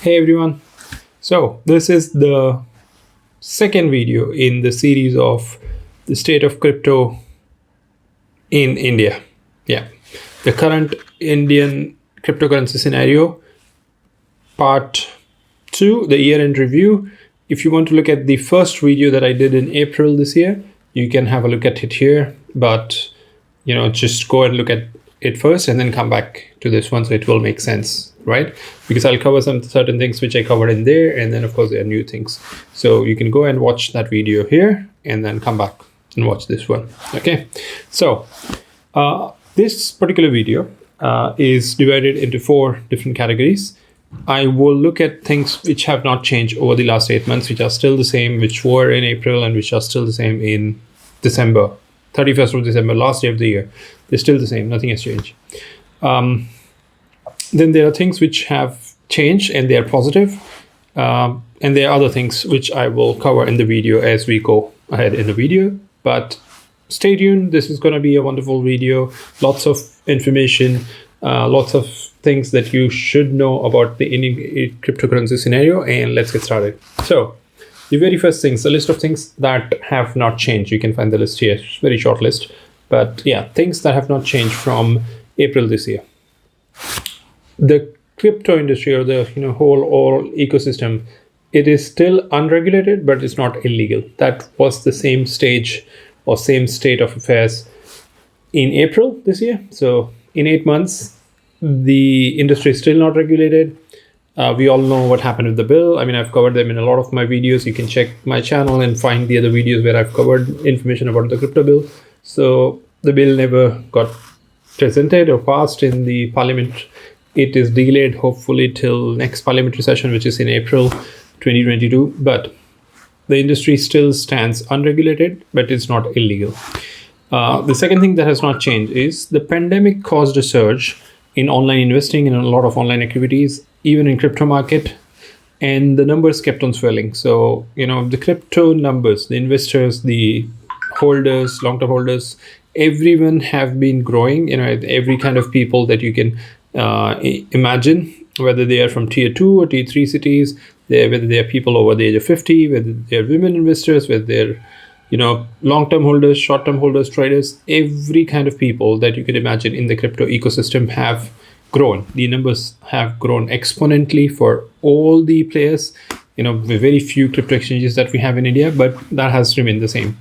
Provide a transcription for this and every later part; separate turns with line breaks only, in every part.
Hey everyone. So this is the second video in the series of the state of crypto in India. Yeah, the current Indian cryptocurrency scenario, part 2, the year-end review. If you want to look at the first video that I did in April this year, you can have a look at it here, but just go and look at it first and then come back to this one, so it will make sense, right? Because I'll cover some certain things which I covered in there, and then of course there are new things. So you can go and watch that video here and then come back and watch this one. Okay, so this particular video is divided into 4 different categories. I will look at things which have not changed over the last 8 months, which are still the same, which were in April and which are still the same in December, 31st of December, last day of the year. They're still the same, nothing has changed. Then there are things which have changed and they are positive. And there are other things which I will cover in the video as we go ahead in the video. But stay tuned, this is going to be a wonderful video. Lots of information, lots of things that you should know about the Indian cryptocurrency scenario. And let's get started. So the very first things, the list of things that have not changed. You can find the list here, it's a very short list. But yeah, things that have not changed from April this year. The crypto industry, or the whole ecosystem, it is still unregulated, but it's not illegal. That was the same stage or same state of affairs in April this year. So in 8 months, the industry is still not regulated. We all know what happened with the bill. I mean, I've covered them in a lot of my videos. You can check my channel and find the other videos where I've covered information about the crypto bill. So the bill never got presented or passed in the parliament. It is delayed hopefully till next parliamentary session, which is in April 2022. But the industry still stands unregulated, but it's not illegal. The second thing that has not changed is the pandemic caused a surge in online investing and a lot of online activities, even in crypto market, and the numbers kept on swelling. So the crypto numbers, the investors, the holders, long-term holders, everyone have been growing. Every kind of people that you can imagine, whether they are from tier 2 or tier 3 cities, whether they are people over the age of 50, whether they are women investors, whether they're long-term holders, short-term holders, traders, every kind of people that you could imagine in the crypto ecosystem have grown. The numbers have grown exponentially for all the players. Very few crypto exchanges that we have in India, but that has remained the same.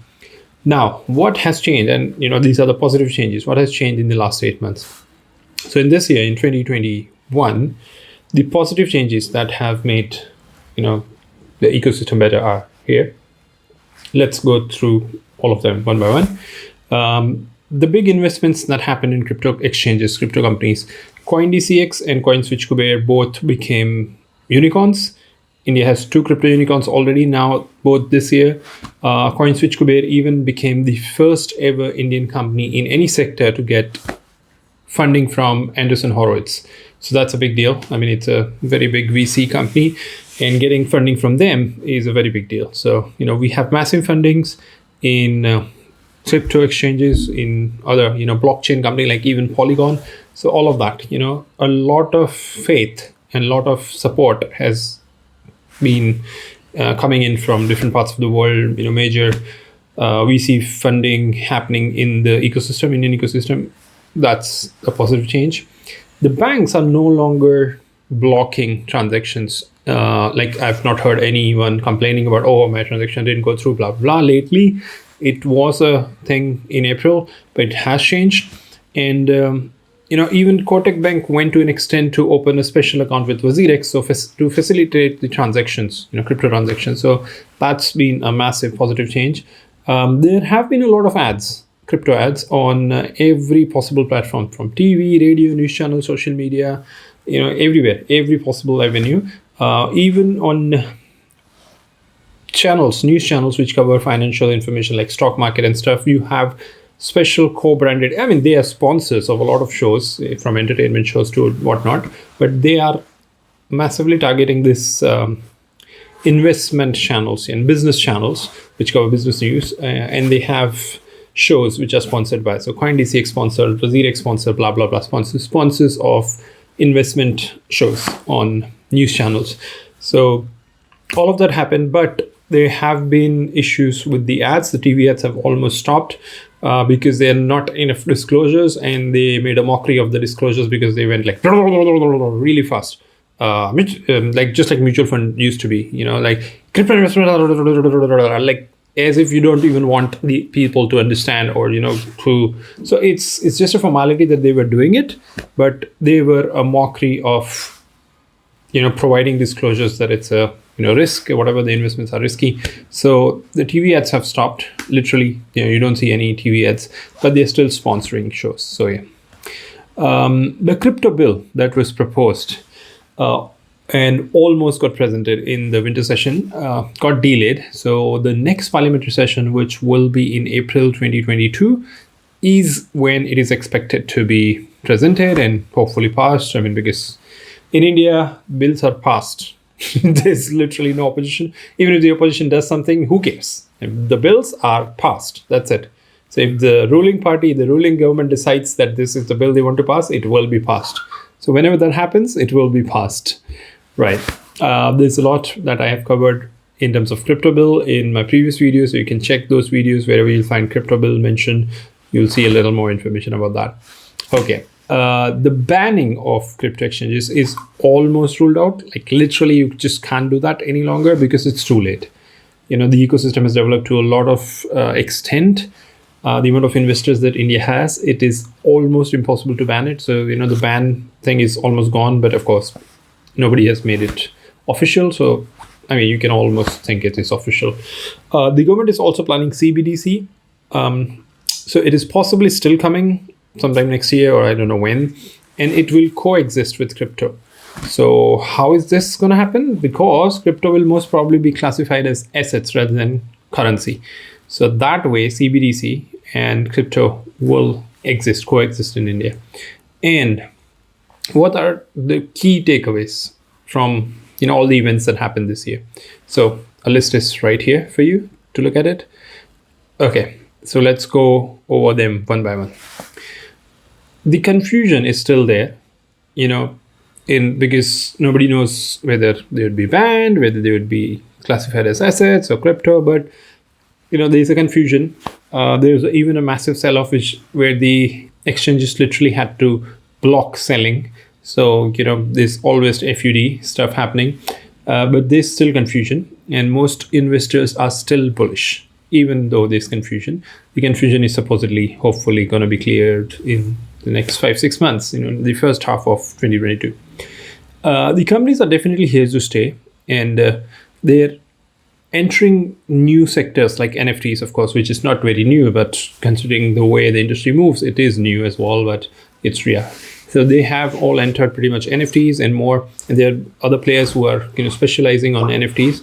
Now, what has changed? And these are the positive changes. What has changed in the last 8 months? So in this year, in 2021, the positive changes that have made the ecosystem better are here. Let's go through all of them one by one. The big investments that happened in crypto exchanges, crypto companies, CoinDCX and Coinswitch Kuber both became unicorns. India has 2 crypto unicorns already now, both this year. Coinswitch Kuber even became the first ever Indian company in any sector to get funding from Andreessen Horowitz. So that's a big deal. I mean, it's a very big VC company, and getting funding from them is a very big deal. So, we have massive fundings in crypto exchanges, in other, blockchain company like even Polygon. So all of that, a lot of faith and a lot of support has been coming in from different parts of the world. Major VC funding happening in the ecosystem, Indian ecosystem. That's a positive change. The banks are no longer blocking transactions. Like I've not heard anyone complaining about, oh, my transaction didn't go through, blah, blah. Lately, it was a thing in April, but it has changed. And, even Kotak Bank went to an extent to open a special account with WazirX to facilitate the transactions, crypto transactions. So that's been a massive positive change. There have been a lot of ads, crypto ads on every possible platform, from TV, radio, news channels, social media, everywhere, every possible avenue. Even on channels, news channels which cover financial information like stock market and stuff, you have special co-branded, they are sponsors of a lot of shows, from entertainment shows to whatnot, but they are massively targeting this investment channels and business channels which cover business news, and they have shows which are sponsored by, so CoinDCX sponsored, WazirX sponsored, blah blah blah, sponsors of investment shows on news channels. So all of that happened, but there have been issues with the ads. The TV ads have almost stopped because they're not enough disclosures, and they made a mockery of the disclosures because they went like really fast. Like just like mutual fund used to be, like crypto investment, like as if you don't even want the people to understand or so it's just a formality that they were doing it, but they were a mockery of providing disclosures that it's a risk, whatever the investments are risky. So the TV ads have stopped. Literally, you don't see any TV ads, but they're still sponsoring shows. So yeah, the crypto bill that was proposed and almost got presented in the winter session got delayed. So the next parliamentary session, which will be in April 2022, is when it is expected to be presented and hopefully passed. I mean, because in India, bills are passed. There's literally no opposition. Even if the opposition does something, who cares? If the bills are passed, that's it. So if the ruling party, the ruling government decides that this is the bill they want to pass, it will be passed. So whenever that happens, it will be passed. Right. There's a lot that I have covered in terms of crypto bill in my previous videos. So you can check those videos wherever you'll find crypto bill mentioned. You'll see a little more information about that. Okay. The banning of crypto exchanges is almost ruled out. Like literally, you just can't do that any longer because it's too late. The ecosystem has developed to a lot of extent. The amount of investors that India has, it is almost impossible to ban it. So, the ban thing is almost gone. But of course, nobody has made it official. So, I mean, you can almost think it is official. The government is also planning CBDC. So it is possibly still coming sometime next year, or I don't know when. And it will coexist with crypto. So how is this going to happen? Because crypto will most probably be classified as assets rather than currency. So that way, CBDC and crypto will coexist in India. And what are the key takeaways from all the events that happened this year? So a list is right here for you to look at it. Okay, so let's go over them one by one. The confusion is still there, because nobody knows whether they would be banned, whether they would be classified as assets or crypto. But there's a confusion. There's even a massive sell-off where the exchanges literally had to block selling. So there's always FUD stuff happening, but there's still confusion, and most investors are still bullish, even though there's confusion. The confusion is supposedly, hopefully, going to be cleared in the next 5-6 months, the first half of 2022. The companies are definitely here to stay, and they're entering new sectors like NFTs, of course, which is not very new, but considering the way the industry moves, it is new as well, but it's real. So they have all entered pretty much NFTs and more, and there are other players who are specializing on NFTs.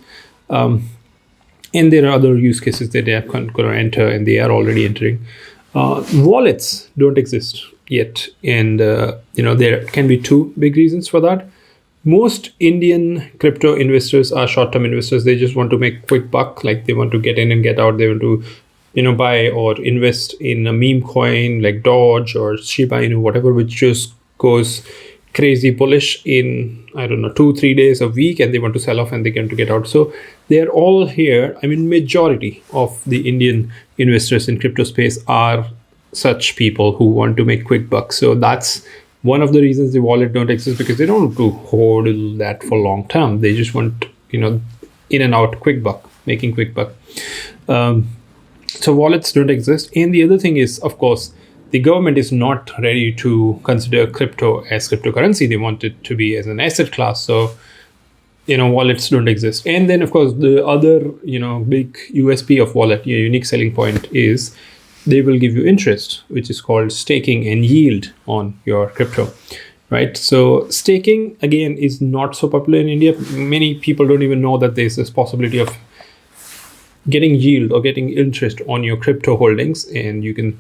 And there are other use cases that they are going to enter, and they are already entering. Wallets don't exist yet, and there can be two big reasons for that. Most Indian crypto investors are short-term investors. They just want to make quick buck, like they want to get in and get out. They want to buy or invest in a meme coin like Doge or Shiba Inu, whatever, which just goes crazy bullish in, 2-3 days a week, and they want to sell off and they want to get out. So they're all here. I mean, majority of the Indian investors in crypto space are such people who want to make quick bucks. So that's one of the reasons the wallet don't exist, because they don't want to hold that for long term. They just want, in and out quick buck, making quick buck. So wallets don't exist. And the other thing is, of course, the government is not ready to consider crypto as cryptocurrency. They want it to be as an asset class. So, wallets don't exist. And then, of course, the other, big USP of wallet, unique selling point is they will give you interest, which is called staking and yield on your crypto, right? So staking, again, is not so popular in India. Many people don't even know that there's this possibility of getting yield or getting interest on your crypto holdings, and you can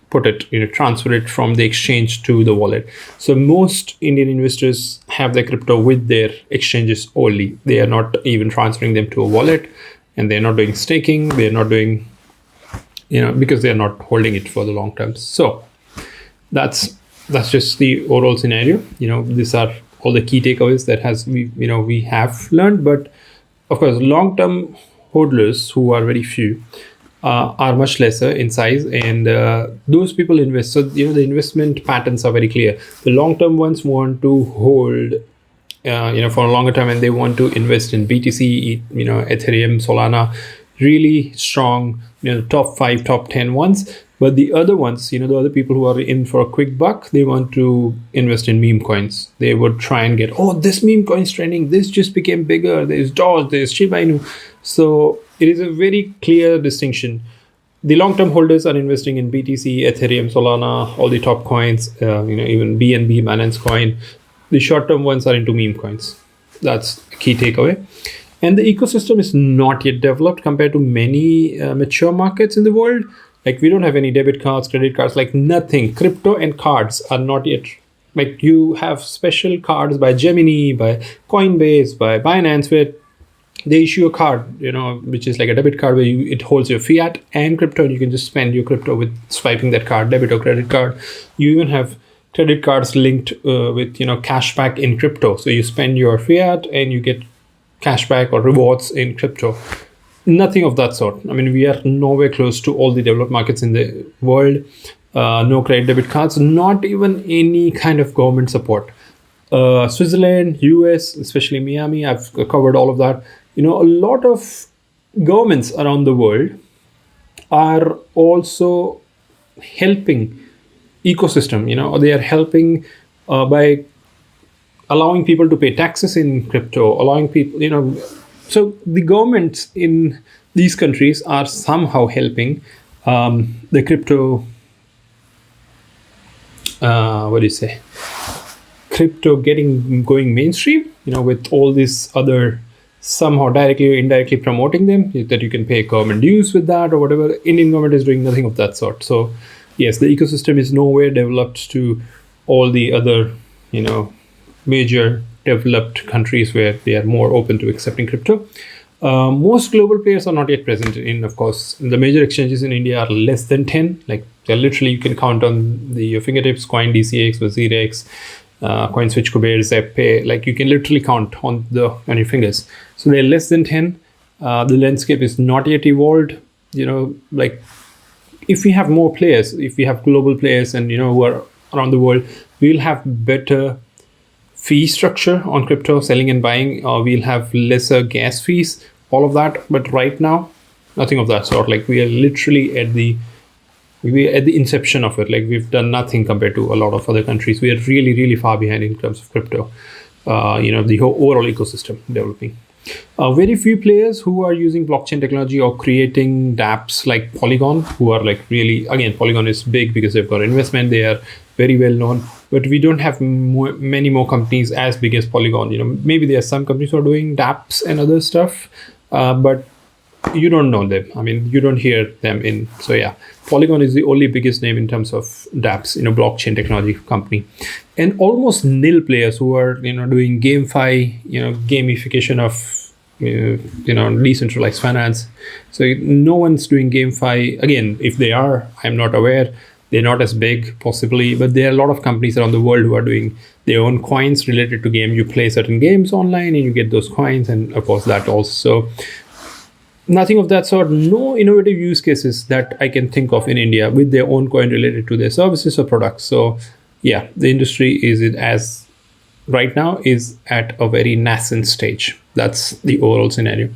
put it, transfer it from the exchange to the wallet. So most Indian investors have their crypto with their exchanges only. They are not even transferring them to a wallet, and they're not doing staking. They're not doing, because they're not holding it for the long term. So that's just the overall scenario. These are all the key takeaways that we have learned. But of course, long-term hodlers, who are very few, are much lesser in size, and those people invest. So the investment patterns are very clear. The long-term ones want to hold for a longer time, and they want to invest in BTC, Ethereum, Solana, really strong, top 5, top 10 ones. But the other ones, the other people who are in for a quick buck, they want to invest in meme coins. They would try and get, this meme coin's trending, this just became bigger, there's Doge, there's Shiba Inu. So it is a very clear distinction. The long-term holders are investing in BTC, Ethereum, Solana, all the top coins, even BNB, Binance Coin. The short-term ones are into meme coins. That's a key takeaway. And the ecosystem is not yet developed compared to many mature markets in the world. Like, we don't have any debit cards, credit cards, like nothing. Crypto and cards are not yet, like, you have special cards by Gemini, by Coinbase, by Binance, where they issue a card, which is like a debit card where it holds your fiat and crypto, and you can just spend your crypto with swiping that card, debit or credit card. You even have credit cards linked with, cashback in crypto. So you spend your fiat and you get cashback or rewards in crypto. Nothing of that sort. I mean, we are nowhere close to all the developed markets in the world. No credit debit cards, not even any kind of government support. Switzerland, US, especially Miami, I've covered all of that. A lot of governments around the world are also helping ecosystem. They are helping by allowing people to pay taxes in crypto, allowing people, so the governments in these countries are somehow helping the crypto, crypto going mainstream, with all these other, somehow directly or indirectly promoting them, that you can pay government dues with that or whatever. Indian government is doing nothing of that sort. So yes, the ecosystem is nowhere developed to all the other, major developed countries where they are more open to accepting crypto. Most global players are not yet present in, of course, the major exchanges in India are less than 10. Like, they're literally, you can count on your fingertips, CoinDCX, WazirX, Coinswitch Kuber, ZepPay. Like, you can literally count on your fingers. So they're less than 10. The landscape is not yet evolved. Like, if we have more players, if we have global players and, who are around the world, we'll have better fee structure on crypto, selling and buying. We'll have lesser gas fees, all of that. But right now, nothing of that sort. Like, we are literally at the inception of it. Like, we've done nothing compared to a lot of other countries. We are really, really far behind in terms of crypto, the whole overall ecosystem developing. Very few players who are using blockchain technology or creating dApps like Polygon, who are like really, again, Polygon is big because they've got investment. They are very well known, but we don't have many more companies as big as Polygon. Maybe there are some companies who are doing dApps and other stuff, but you don't know them. I mean, you don't hear them in. So yeah, Polygon is the only biggest name in terms of dApps, blockchain technology company, and almost nil players who are, doing GameFi, gamification of, decentralized finance. So no one's doing GameFi. Again, if they are, I'm not aware. They're not as big, possibly, but there are a lot of companies around the world who are doing their own coins related to game. You play certain games online and you get those coins, and of course that also. Nothing of that sort. No innovative use cases that I can think of in India with their own coin related to their services or products. So yeah, the industry right now is at a very nascent stage. That's the overall scenario.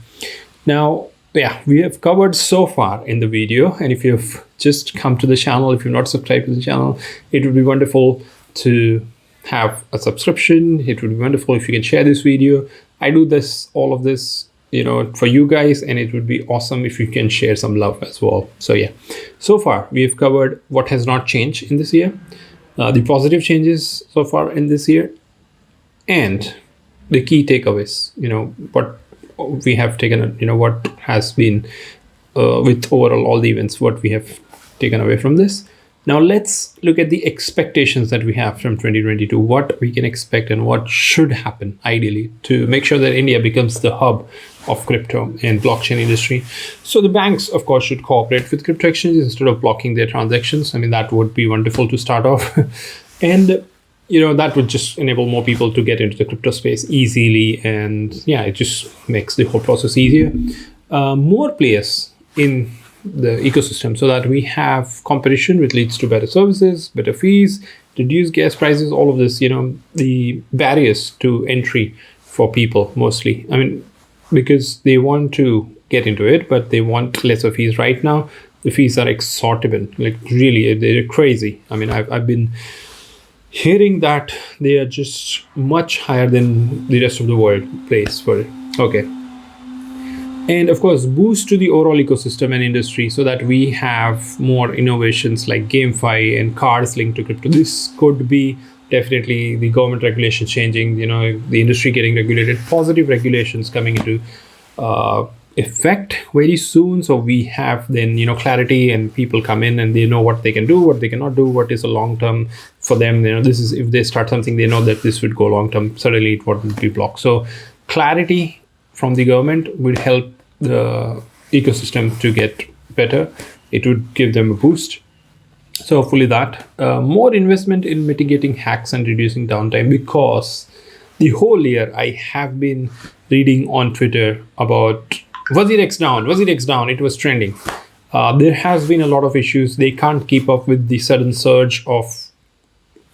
Now, yeah, we have covered so far in the video. And if you've just come to the channel, if you're not subscribed to the channel, it would be wonderful to have a subscription. It would be wonderful if you can share this video. I do all of this, for you guys, and it would be awesome if you can share some love as well. So yeah, so far we've covered what has not changed in this year, the positive changes so far in this year, and the key takeaways, what we have taken, what has been with overall all the events, what we have taken away from this. Now let's look at the expectations that we have from 2022, what we can expect and what should happen ideally to make sure that India becomes the hub of crypto and blockchain industry. So the banks, of course, should cooperate with crypto exchanges instead of blocking their transactions. I mean, that would be wonderful to start off. And that would just enable more people to get into the crypto space easily. And yeah, it just makes the whole process easier. More players in the ecosystem so that we have competition, which leads to better services, better fees, reduced gas prices, all of this, the barriers to entry for people mostly. I mean, because they want to get into it, but they want lesser fees. Right now, the fees are exorbitant, like really, they're crazy. I mean, I've been hearing that they are just much higher than the rest of the world pays for it. Okay. And of course, boost to the overall ecosystem and industry so that we have more innovations like GameFi and cards linked to crypto. This could be definitely the government regulation changing, the industry getting regulated, positive regulations coming into effect very soon. So we have then, clarity, and people come in and they know what they can do, what they cannot do, what is a long term for them. This is, if they start something, they know that this would go long term. Suddenly it wouldn't be blocked. So clarity from the government would help the ecosystem to get better. It would give them a boost. So hopefully that. More investment in mitigating hacks and reducing downtime, because the whole year I have been reading on Twitter about WazirX down. It was trending. There has been a lot of issues. They can't keep up with the sudden surge of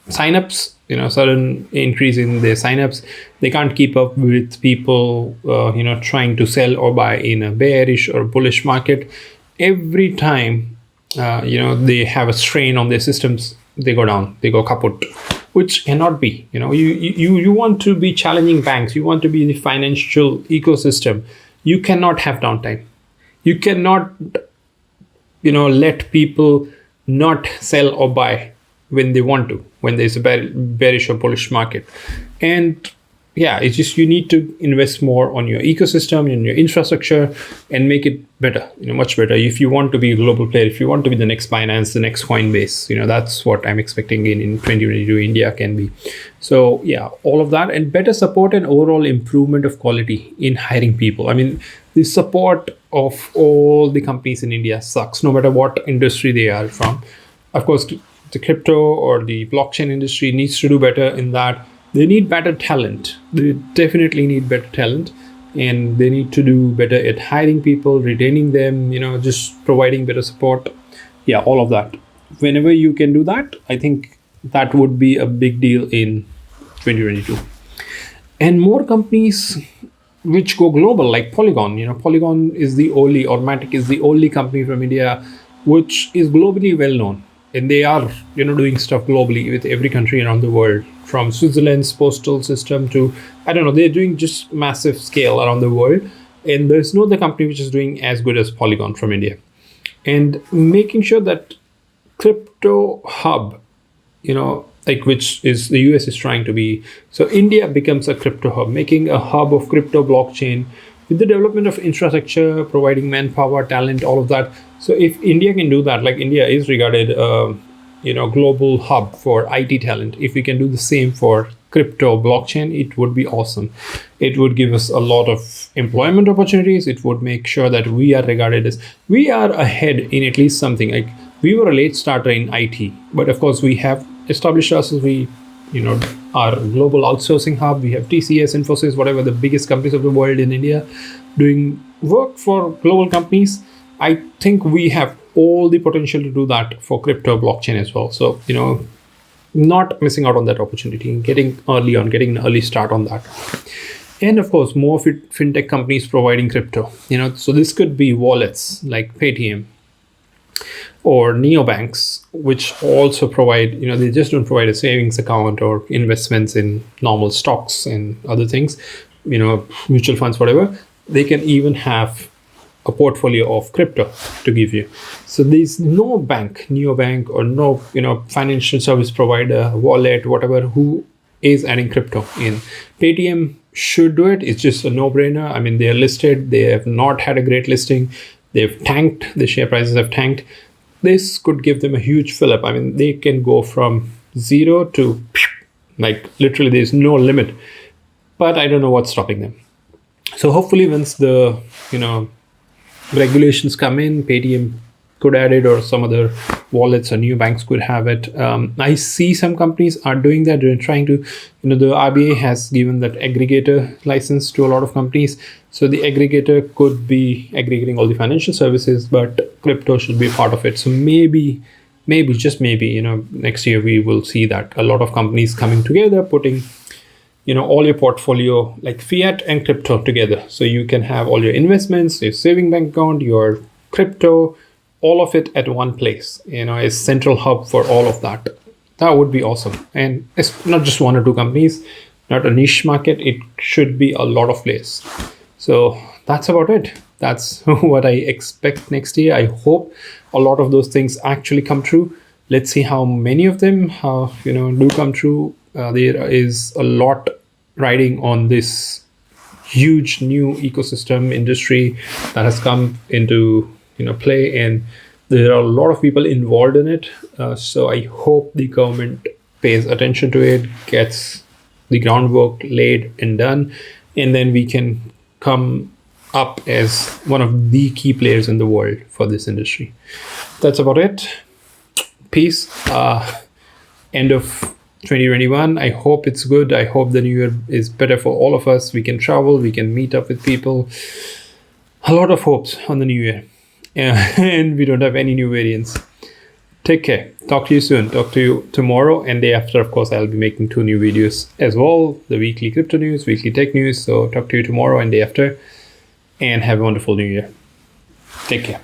signups, sudden increase in their signups. They can't keep up with people, trying to sell or buy in a bearish or bullish market. Every time, they have a strain on their systems, they go down, they go kaput, which cannot be. You want to be challenging banks. You want to be the financial ecosystem. You cannot have downtime. You cannot, let people not sell or buy when they want to, when there's a bearish or bullish market. And yeah, it's just, you need to invest more on your ecosystem and your infrastructure and make it better, much better. If you want to be a global player, if you want to be the next Binance, the next Coinbase, that's what I'm expecting in 2022 India can be. So yeah, all of that, and better support and overall improvement of quality in hiring people. I mean, the support of all the companies in India sucks, no matter what industry they are from. Of course, the crypto or the blockchain industry needs to do better in that. They need better talent. They definitely need better talent, and they need to do better at hiring people, retaining them, just providing better support. Yeah, all of that. Whenever you can do that, I think that would be a big deal in 2022. And more companies which go global, like Polygon. Polygon is the only, or Matic is the only company from India which is globally well known. And they are, doing stuff globally with every country around the world, from Switzerland's postal system to, they're doing just massive scale around the world. And there's no other company which is doing as good as Polygon from India. And making sure that crypto hub, which is the US is trying to be. So India becomes a crypto hub, making a hub of crypto blockchain with the development of infrastructure, providing manpower, talent, all of that. So if India can do that, like India is regarded, global hub for IT talent. If we can do the same for crypto blockchain, it would be awesome. It would give us a lot of employment opportunities. It would make sure that we are regarded as, we are ahead in at least something. Like, we were a late starter in IT, but of course we have established ourselves. We, our global outsourcing hub. We have TCS, Infosys, whatever the biggest companies of the world in India doing work for global companies. I think we have all the potential to do that for crypto blockchain as well. So, not missing out on that opportunity, getting an early start on that. And of course, more fintech companies providing crypto, so this could be wallets like Paytm or neobanks, which also provide, they just don't provide a savings account or investments in normal stocks and other things, mutual funds, whatever. They can even have a portfolio of crypto to give you. So there's no bank, neobank, or no, financial service provider, wallet, whatever, who is adding crypto in. Paytm should do it. It's just a no-brainer. I mean, they are listed. They have not had a great listing. They've tanked. The share prices have tanked. This could give them a huge fill up. I mean, they can go from zero to, like, literally there's no limit. But I don't know what's stopping them. So hopefully once the, regulations come in, Paytm could add it, or some other wallets or new banks could have it. I see some companies are doing that. They're trying to, the RBI has given that aggregator license to a lot of companies. So the aggregator could be aggregating all the financial services, but crypto should be a part of it. So maybe, just maybe, next year we will see that a lot of companies coming together, putting, all your portfolio like fiat and crypto together. So you can have all your investments, your saving bank account, your crypto, all of it at one place, a central hub for all of that. That would be awesome. And it's not just one or two companies, not a niche market. It should be a lot of players. So that's about it. That's what I expect next year. I hope a lot of those things actually come true. Let's see how many of them do come true. There is a lot riding on this huge new ecosystem industry that has come into play, and there are a lot of people involved in it. So I hope the government pays attention to it, gets the groundwork laid and done, and then we can come up as one of the key players in the world for this industry. That's about it. Peace. End of 2021. I hope it's good. I hope the new year is better for all of us. We can travel, we can meet up with people. A lot of hopes on the new year. And we don't have any new variants. Take care. Talk to you soon. Talk to you tomorrow and day after. Of course, I'll be making 2 new videos as well. The weekly crypto news, weekly tech news. So talk to you tomorrow and day after. And have a wonderful new year. Take care.